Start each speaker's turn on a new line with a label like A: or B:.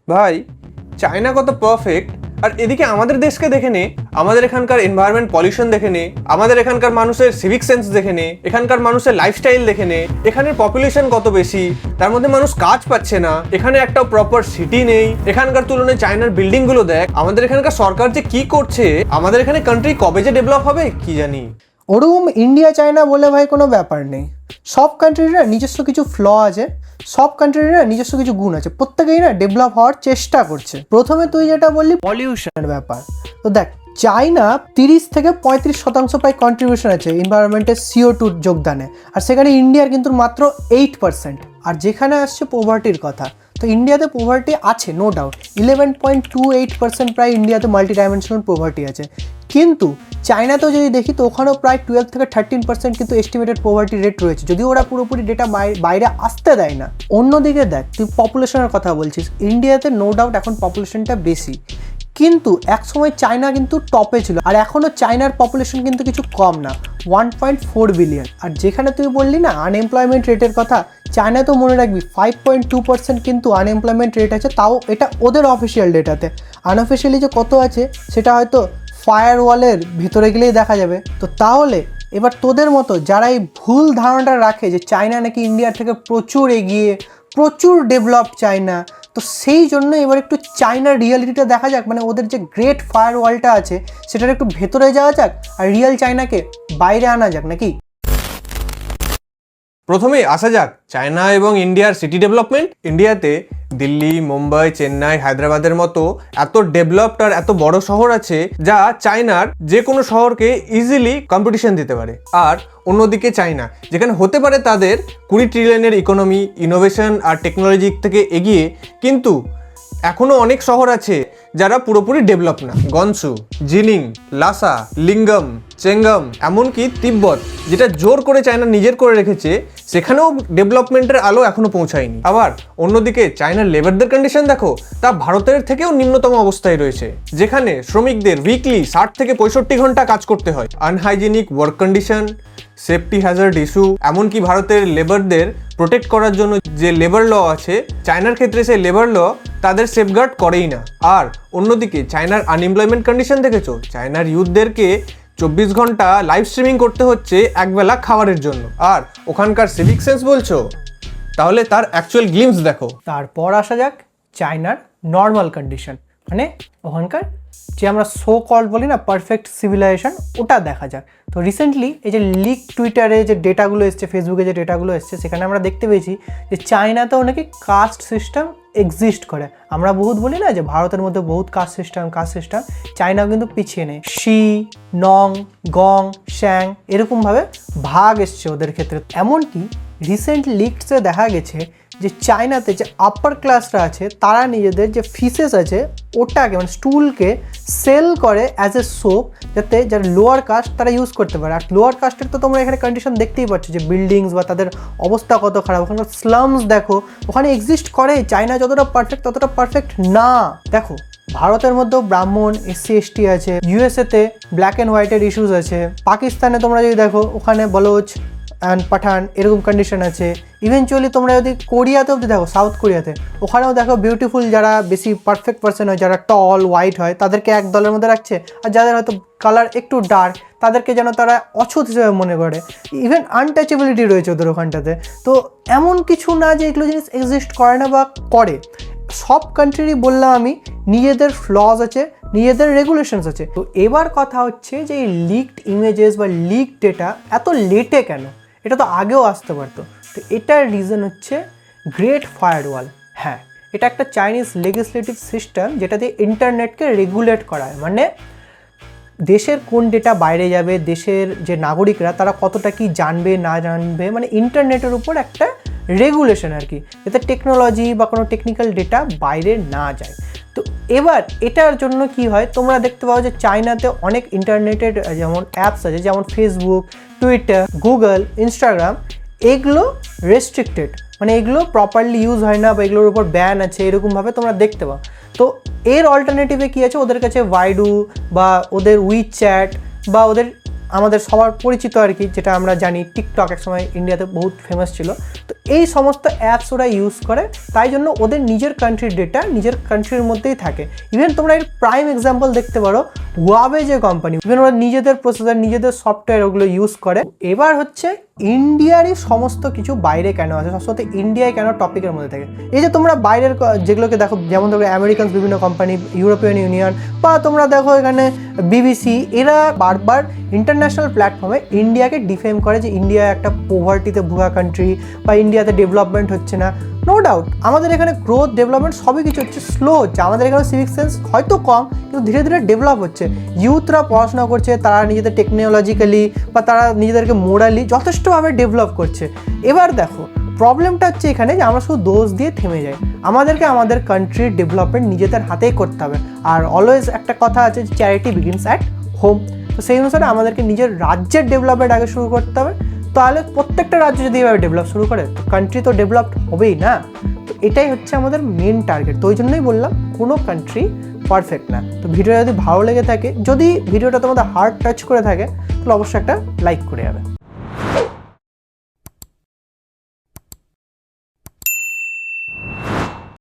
A: ভাই চায়না কত পারফেক্ট, আর এদিকে আমাদের দেশকে দেখে নে, আমাদের এখানকার এনভায়রনমেন্ট পলিউশন দেখে নে, আমাদের এখানকার মানুষের সিভিক সেন্স দেখে নে, এখানকার মানুষের লাইফস্টাইল দেখে নে, এখানের পপুলেশন কত বেশি, তার মধ্যে মানুষ কাজ পাচ্ছে না, এখানে একটাও প্রপার সিটি নেই, এখানকার তুলনায় চায়নার বিল্ডিং গুলো দেখ, আমাদের এখানকার সরকার যে কি করছে, আমাদের এখানে কান্ট্রি কবে যে ডেভেলপ হবে কি জানি।
B: ওরকম ইন্ডিয়া চায়না বলে ভাই কোনো ব্যাপার নেই। সব কান্ট্রির নিজস্ব কিছু ফ্ল আছে, সব কান্ট্রির নিজস্ব কিছু গুণ আছে, প্রত্যেকেই না ডেভেলপ হওয়ার চেষ্টা করছে। প্রথমে তুই যেটা বললি পলিউশনের ব্যাপার, তো দেখ চায়না 30 থেকে 35% প্রায় কন্ট্রিবিউশন আছে এনভায়রনমেন্টের CO2 যোগদানে, আর সেখানে ইন্ডিয়ার কিন্তু মাত্র 8%। আর যেখানে আসছে পোভার্টির কথা, তো ইন্ডিয়াতে পোভার্টি আছে নো ডাউট, 11.28% প্রায় ইন্ডিয়াতে মাল্টি ডাইমেনশনাল পোভার্টি আছে। কিন্তু চায়নাতেও যদি দেখি তো ওখানেও প্রায় 12 থেকে 13% কিন্তু এস্টিমেটেড পোভার্টি রেট রয়েছে, যদিও ওরা পুরোপুরি ডেটা বাইরে আসতে দেয় না। অন্যদিকে দেখ তুই পপুলেশনের কথা বলছিস, ইন্ডিয়াতে নো ডাউট এখন পপুলেশনটা বেশি, কিন্তু একসময় চায়না কিন্তু টপে ছিল, আর এখনও চায়নার পপুলেশন কিন্তু কিছু কম না, 1.4 বিলিয়ন। আর যেখানে তুই বললি না আনএমপ্লয়মেন্ট রেটের কথা, চায়না তো মনে রাখবি 5.2% কিন্তু আনএমপ্লয়মেন্ট রেট আছে, তাও এটা ওদের অফিসিয়াল ডেটাতে। আনঅফিসিয়ালি যে কত আছে সেটা হয়তো ফায়ার ওয়ালের ভিতরে গেলেই দেখা যাবে। তো তাহলে এবার তোদের মতো যারা এই ভুল ধারণাটা রাখে যে চায়না নাকি ইন্ডিয়ার থেকে প্রচুর এগিয়ে, প্রচুর ডেভেলপড চায়না, তো সেই জন্য এবার একটু চায়নার রিয়ালিটিটা দেখা যাক, মানে ওদের যে গ্রেট ফায়ার ওয়ালটা আছে সেটার একটু ভেতরে যাওয়া যাক আর রিয়েল চায়নাকে বাইরে আনা যাক নাকি।
A: প্রথমেই আসা যাক চায়না এবং ইন্ডিয়ার সিটি ডেভেলপমেন্ট। ইন্ডিয়াতে দিল্লি, মুম্বাই, চেন্নাই, হায়দ্রাবাদের মতো এত ডেভেলপড আর এত বড় শহর আছে যা চায়নার যে কোনো শহরকে ইজিলি কম্পিটিশন দিতে পারে। আর অন্যদিকে চায়না যেখানে হতে পারে তাদের 20 ট্রিলিয়নের ইকোনমি, ইনোভেশন আর টেকনোলজি থেকে এগিয়ে, কিন্তু এখনো অনেক শহর আছে যারা পুরোপুরি ডেভেলপ না। গনসু, জিনিং, লাসা, লিঙ্গম, চেঙ্গম, এমনকি তিব্বত যেটা জোর করে চায়না নিজের করে রেখেছে, সেখানেও ডেভেলপমেন্টের আলো এখনো পৌঁছায়নি। আবার অন্যদিকে চায়নার লেবারদের কন্ডিশন দেখো, তা ভারতের থেকেও নিম্নতম অবস্থায় রয়েছে, যেখানে শ্রমিকদের উইকলি 60 থেকে 65 ঘন্টা কাজ করতে হয়। Unhygienic work condition, safety Hazard issue, এমনকি ভারতের লেবারদের প্রোটেক্ট করার জন্য যে লেবার ল আছে, চায়নার ক্ষেত্রে সেই লেবার ল তাদের সেফগার্ড করেই না। আর অন্যদিকে চায়নার আনএমপ্লয়মেন্ট কন্ডিশন দেখেছো, চায়নার ইউথদেরকে 24 ঘন্টা লাইভ স্ট্রিমিং করতে হচ্ছে একবেলা খাবারের জন্য। আর ওখানকার সিভিক সেন্স বলছো, তাহলে তার অ্যাকচুয়াল গ্লিমস দেখো।
B: তারপর আসা যাক চায়নার নর্মাল কন্ডিশন, মানে ওখানকার যে আমরা সো কল্ড বলি না পারফেক্ট সিভিলাইজেশন, ওটা দেখা যাক। তো রিসেন্টলি এই যে লিক টুইটারে যে ডেটাগুলো এসছে, ফেসবুকে যে ডেটাগুলো এসছে, সেখানে আমরা দেখতে পেয়েছি যে চায়নাতেও নাকি কাস্ট সিস্টেম এক্সিস্ট করে। আমরা বহুত বলি না যে ভারতের মধ্যে বহুত কাস্ট সিস্টেম, চায়নাও কিন্তু পিছিয়ে নেই। শি, নং, গং, শ্যাং এরকমভাবে ভাগ এসছে ওদের ক্ষেত্রে। এমনকি রিসেন্ট লিকসে দেখা গেছে যে চায়নাতে যে আপার ক্লাসরা আছে তারা নিজেদের যে ফিসেস আছে ওটাকে মানে স্টুলকে সেল করে অ্যাজ এ সোপ, যাতে যারা লোয়ার কাস্ট তারা ইউজ করতে পারে। আর লোয়ার কাস্টের তো তোমরা এখানে কন্ডিশন দেখতেই পাচ্ছ যে বিল্ডিংস বা তাদের অবস্থা কত খারাপ, ওখানকার স্লামস দেখো, ওখানে এক্সিস্ট করে। চায়না যতটা পারফেক্ট ততটা পারফেক্ট না। দেখো ভারতের মধ্যেও ব্রাহ্মণ, SC/ST আছে, ইউএসএতে ব্ল্যাক অ্যান্ড হোয়াইটের ইস্যুস আছে, পাকিস্তানে তোমরা যদি দেখো ওখানে বলোচ অ্যান্ড পাঠান এরকম কন্ডিশন আছে। ইভেনচুয়ালি তোমরা যদি কোরিয়াতে অবধি দেখো, সাউথ কোরিয়াতে ওখানেও দেখো বিউটিফুল যারা বেশি পারফেক্ট পার্সন হয়, যারা টল হোয়াইট হয়, তাদেরকে এক দলের মধ্যে রাখছে, আর যাদের হয়তো কালার একটু ডার্ক তাদেরকে যেন তারা অছুত হিসেবে মনে করে। ইভেন আনটাচেবিলিটি রয়েছে ওদের ওখানটাতে। তো এমন কিছু না যে এগুলো জিনিস এক্সিস্ট করে না বা করে, সব কান্ট্রিরই বললাম আমি নিজেদের ফ্লজ আছে, নিজেদের রেগুলেশনস আছে। তো এবার কথা হচ্ছে যে এই লিকড ইমেজেস বা লিকড ডেটা এত লেটে কেন? এটা তো আগেও আসতে পারতো। তো এটার রিজন হচ্ছে গ্রেট ফায়ারওয়াল। হ্যাঁ, এটা একটা চাইনিজ লেজিসলেটিভ সিস্টেম যেটা দিয়ে ইন্টারনেটকে রেগুলেট করা হয়, মানে দেশের কোন ডেটা বাইরে যাবে, দেশের যে নাগরিকরা তারা কতটা কি জানবে না জানবে, মানে ইন্টারনেটের উপর একটা রেগুলেশন আর কি, যাতে টেকনোলজি বা কোনো টেকনিক্যাল ডেটা বাইরে না যায়। তো এবার এটার জন্য কি হয়, তোমরা দেখতে পাও যে চায়নাতে অনেক ইন্টারনেটের যেমন অ্যাপস আছে, যেমন ফেসবুক, টুইটার, গুগল, ইনস্টাগ্রাম, এগুলো রেস্ট্রিক্টেড, মানে এগুলো প্রপারলি ইউজ হয় না বা এগুলোর উপর ব্যান আছে, এরকমভাবে তোমরা দেখতে পাও। তো এর অল্টারনেটিভে কী আছে, ওদের কাছে ভাইডু বা ওদের উইচ্যাট বা ওদের আমাদের সবার পরিচিত আর কি, যেটা আমরা জানি টিকটক একসময় ইন্ডিয়াতে বহুত ফেমাস ছিল। তো এই সমস্ত অ্যাপস ওরা ইউজ করে, তাই জন্য ওদের নিজের কান্ট্রির ডেটা নিজের কান্ট্রির মধ্যেই থাকে। ইভেন তোমরা এর প্রাইম এক্সাম্পল দেখতে পারো হুয়াওয়ে যে কোম্পানি, ইভেন ওরা নিজেদের প্রসেসর নিজেদের সফটওয়্যার ওগুলো ইউজ করে। এবার হচ্ছে ইন্ডিয়ারই সমস্ত কিছু বাইরে কেন আছে, সবসময় ইন্ডিয়ায় কেন টপিকের মধ্যে থাকে। এই যে তোমরা বাইরের যেগুলোকে দেখো, যেমন ধরো আমেরিকান বিভিন্ন কোম্পানি, ইউরোপিয়ান ইউনিয়ন, বা তোমরা দেখো এখানে বিবিসি, এরা বারবার ইন্টারন্যাশনাল প্ল্যাটফর্মে ইন্ডিয়াকে ডিফেম করে যে ইন্ডিয়া একটা পোভার্টিতে ভুগা কান্ট্রি, বা ইন্ডিয়াতে ডেভেলপমেন্ট হচ্ছে না। নো ডাউট আমাদের এখানে গ্রোথ ডেভেলপমেন্ট সবই কিছু হচ্ছে, স্লো হচ্ছে। আমাদের এখানে সিভিক সেন্স হয়তো কম, কিন্তু ধীরে ধীরে ডেভেলপ হচ্ছে। ইউথরা পড়াশোনা করছে, তারা নিজেদের টেকনোলজিক্যালি বা তারা নিজেদেরকে মোরালি যথেষ্টভাবে ডেভেলপ করছে। এবার দেখো প্রবলেমটা হচ্ছে এখানে যে আমরা শুধু দোষ দিয়ে থেমে যাই। আমাদেরকে আমাদের কান্ট্রির ডেভেলপমেন্ট নিজেদের হাতেই করতে হবে। আর অলওয়েজ একটা কথা আছে, চ্যারিটি বিগিনস অ্যাট হোম। তো সেই অনুসারে আমাদেরকে নিজের রাজ্যের ডেভেলপমেন্ট আগে শুরু করতে হবে। তাহলে প্রত্যেকটা রাজ্য যদি এভাবে ডেভেলপ শুরু করে, তো কান্ট্রি তো ডেভেলপড হবেই না। তো এটাই হচ্ছে আমাদের মেন টার্গেট। তো ওই জন্যই বললাম কোনো কান্ট্রি পারফেক্ট না। তো ভিডিওটা যদি ভালো লেগে থাকে, যদি ভিডিওটা তোমাদের হার্ট টাচ করে থাকে, তাহলে অবশ্যই একটা লাইক করে যাবে।